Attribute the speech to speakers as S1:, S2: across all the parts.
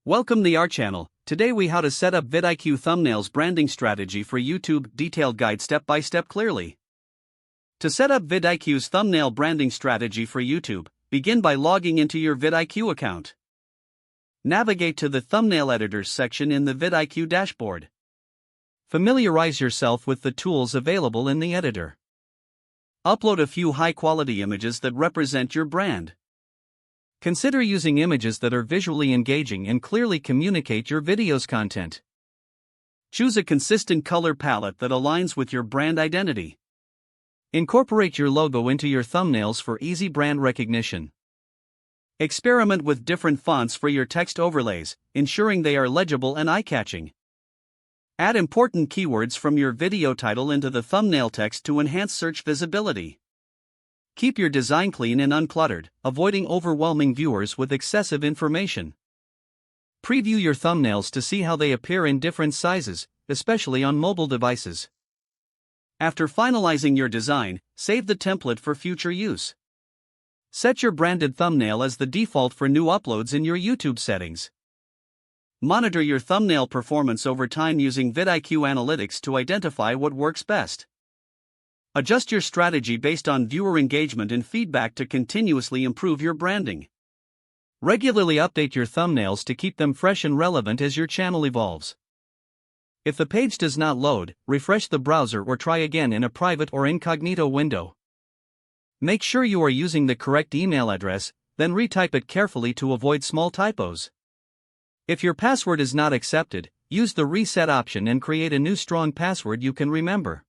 S1: Welcome to our channel. Today we how to set up VidIQ thumbnails branding strategy for YouTube. Detailed guide step by step clearly. To set up VidIQ's thumbnail branding strategy for YouTube, begin by logging into your VidIQ account. Navigate to the thumbnail editors section in the VidIQ dashboard. Familiarize yourself with the tools available in the editor. Upload a few high-quality images that represent your brand. Consider using images that are visually engaging and clearly communicate your video's content. Choose a consistent color palette that aligns with your brand identity. Incorporate your logo into your thumbnails for easy brand recognition. Experiment with different fonts for your text overlays, ensuring they are legible and eye-catching. Add important keywords from your video title into the thumbnail text to enhance search visibility. Keep your design clean and uncluttered, avoiding overwhelming viewers with excessive information. Preview your thumbnails to see how they appear in different sizes, especially on mobile devices. After finalizing your design, save the template for future use. Set your branded thumbnail as the default for new uploads in your YouTube settings. Monitor your thumbnail performance over time using VidIQ analytics to identify what works best. Adjust your strategy based on viewer engagement and feedback to continuously improve your branding. Regularly update your thumbnails to keep them fresh and relevant as your channel evolves. If the page does not load, refresh the browser or try again in a private or incognito window. Make sure you are using the correct email address, then retype it carefully to avoid small typos. If your password is not accepted, use the reset option and create a new strong password you can remember.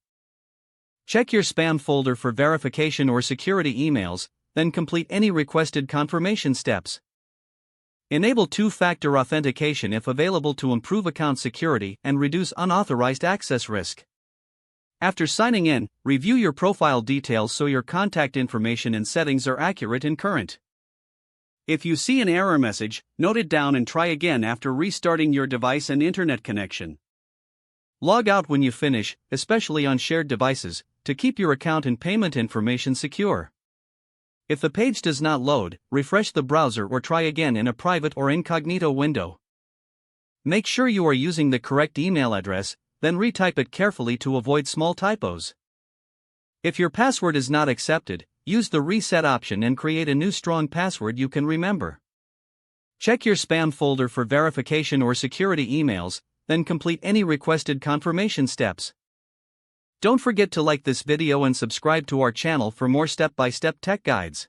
S1: Check your spam folder for verification or security emails, then complete any requested confirmation steps. Enable two-factor authentication if available to improve account security and reduce unauthorized access risk. After signing in, review your profile details so your contact information and settings are accurate and current. If you see an error message, note it down and try again after restarting your device and internet connection. Log out when you finish, especially on shared devices, to keep your account and payment information secure. If the page does not load, refresh the browser or try again in a private or incognito window. Make sure you are using the correct email address, then retype it carefully to avoid small typos. If your password is not accepted, use the reset option and create a new strong password you can remember. Check your spam folder for verification or security emails, then complete any requested confirmation steps. Don't forget to like this video and subscribe to our channel for more step-by-step tech guides.